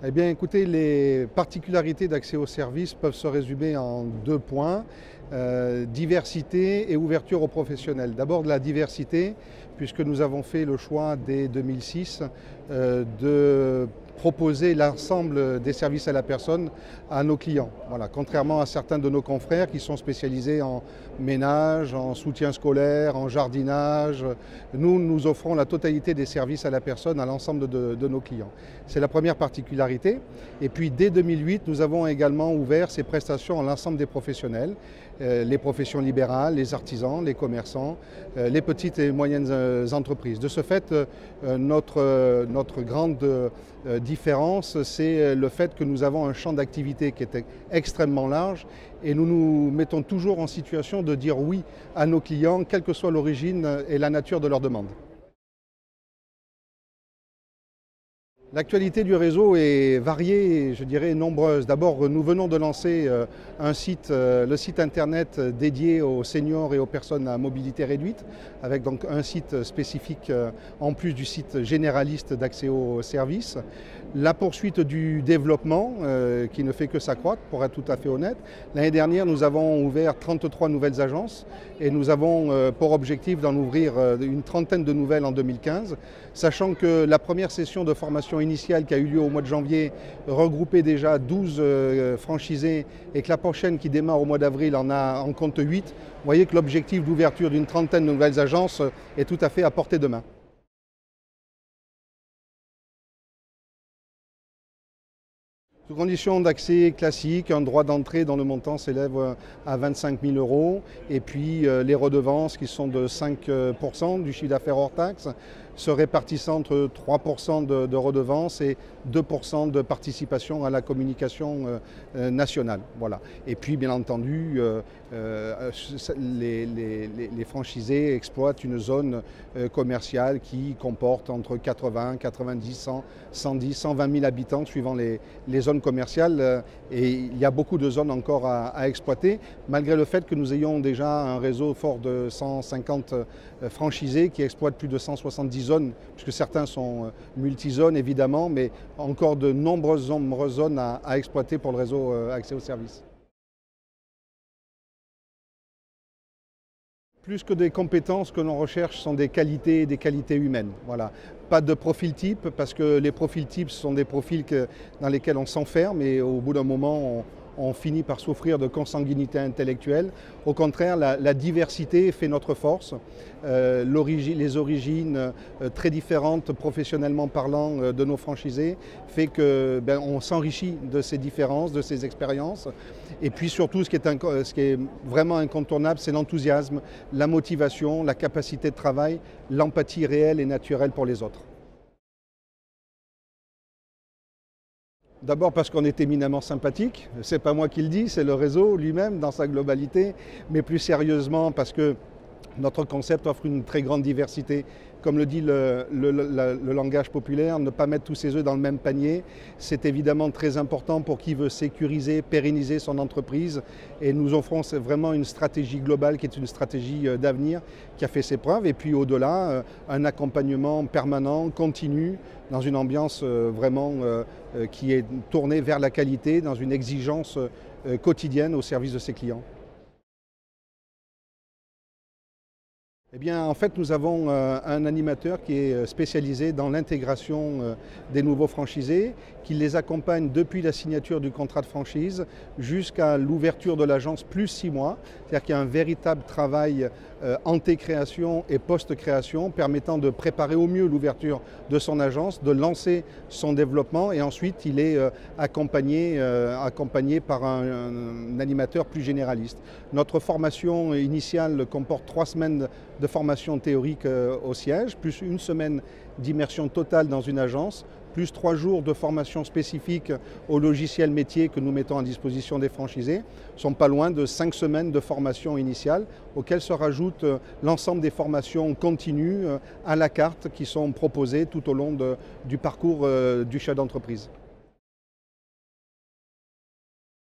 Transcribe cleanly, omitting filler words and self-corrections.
Eh bien, écoutez, les particularités d'accès aux services peuvent se résumer en deux points, diversité et ouverture aux professionnels. D'abord de la diversité, puisque nous avons fait le choix dès 2006 de proposer l'ensemble des services à la personne à nos clients. Voilà, contrairement à certains de nos confrères qui sont spécialisés en ménage, en soutien scolaire, en jardinage, nous offrons la totalité des services à la personne à l'ensemble de nos clients. C'est la première particularité. Et puis dès 2008, nous avons également ouvert ces prestations à l'ensemble des professionnels, les professions libérales, les artisans, les commerçants, les petites et moyennes entreprises. De ce fait, notre grande différence, c'est le fait que nous avons un champ d'activité qui est extrêmement large et nous nous mettons toujours en situation de dire oui à nos clients, quelle que soit l'origine et la nature de leur demande. L'actualité du réseau est variée et je dirais nombreuse. D'abord, nous venons de lancer le site internet dédié aux seniors et aux personnes à mobilité réduite, avec donc un site spécifique en plus du site généraliste d'accès aux services. La poursuite du développement qui ne fait que s'accroître, pour être tout à fait honnête. L'année dernière, nous avons ouvert 33 nouvelles agences et nous avons pour objectif d'en ouvrir une trentaine de nouvelles en 2015, sachant que la première session de formation initiale qui a eu lieu au mois de janvier regroupait déjà 12 franchisés et que la prochaine qui démarre au mois d'avril en compte 8. Vous voyez que l'objectif d'ouverture d'une trentaine de nouvelles agences est tout à fait à portée de main. Sous conditions d'accès classique, un droit d'entrée dont le montant s'élève à 25 000 € et puis les redevances qui sont de 5% du chiffre d'affaires hors taxe se répartissant entre 3% de redevances et 2% de participation à la communication nationale. Voilà. Et puis bien entendu, les franchisés exploitent une zone commerciale qui comporte entre 80, 90, 100, 110, 120 000 habitants suivant les zones commerciales et il y a beaucoup de zones encore à exploiter, malgré le fait que nous ayons déjà un réseau fort de 150 franchisés qui exploitent plus de 170 zones, puisque certains sont multi-zones évidemment, mais encore de nombreuses zones à exploiter pour le réseau accès aux services. Plus que des compétences que l'on recherche sont des qualités humaines. Voilà. Pas de profil type, parce que les profils types sont des profils dans lesquels on s'enferme et au bout d'un moment on finit par souffrir de consanguinité intellectuelle. Au contraire, la diversité fait notre force. Les origines très différentes professionnellement parlant de nos franchisés fait que on s'enrichit de ces différences, de ces expériences. Et puis surtout, ce qui est vraiment incontournable, c'est l'enthousiasme, la motivation, la capacité de travail, l'empathie réelle et naturelle pour les autres. D'abord parce qu'on est éminemment sympathique, c'est pas moi qui le dis, c'est le réseau lui-même dans sa globalité, mais plus sérieusement parce que notre concept offre une très grande diversité. Comme le dit le langage populaire, ne pas mettre tous ses œufs dans le même panier, c'est évidemment très important pour qui veut sécuriser, pérenniser son entreprise. Et nous offrons vraiment une stratégie globale qui est une stratégie d'avenir qui a fait ses preuves. Et puis au-delà, un accompagnement permanent, continu, dans une ambiance vraiment qui est tournée vers la qualité, dans une exigence quotidienne au service de ses clients. Eh bien, en fait, nous avons un animateur qui est spécialisé dans l'intégration des nouveaux franchisés, qui les accompagne depuis la signature du contrat de franchise jusqu'à l'ouverture de l'agence plus 6 mois. C'est-à-dire qu'il y a un véritable travail ante-création et post-création permettant de préparer au mieux l'ouverture de son agence, de lancer son développement et ensuite il est accompagné par un animateur plus généraliste. Notre formation initiale comporte 3 semaines de formation théorique au siège, plus 1 semaine d'immersion totale dans une agence, plus 3 jours de formation spécifique au logiciel métier que nous mettons à disposition des franchisés. Nous sommes pas loin de 5 semaines de formation initiale, auxquelles se rajoutent l'ensemble des formations continues à la carte qui sont proposées tout au long du parcours du chef d'entreprise.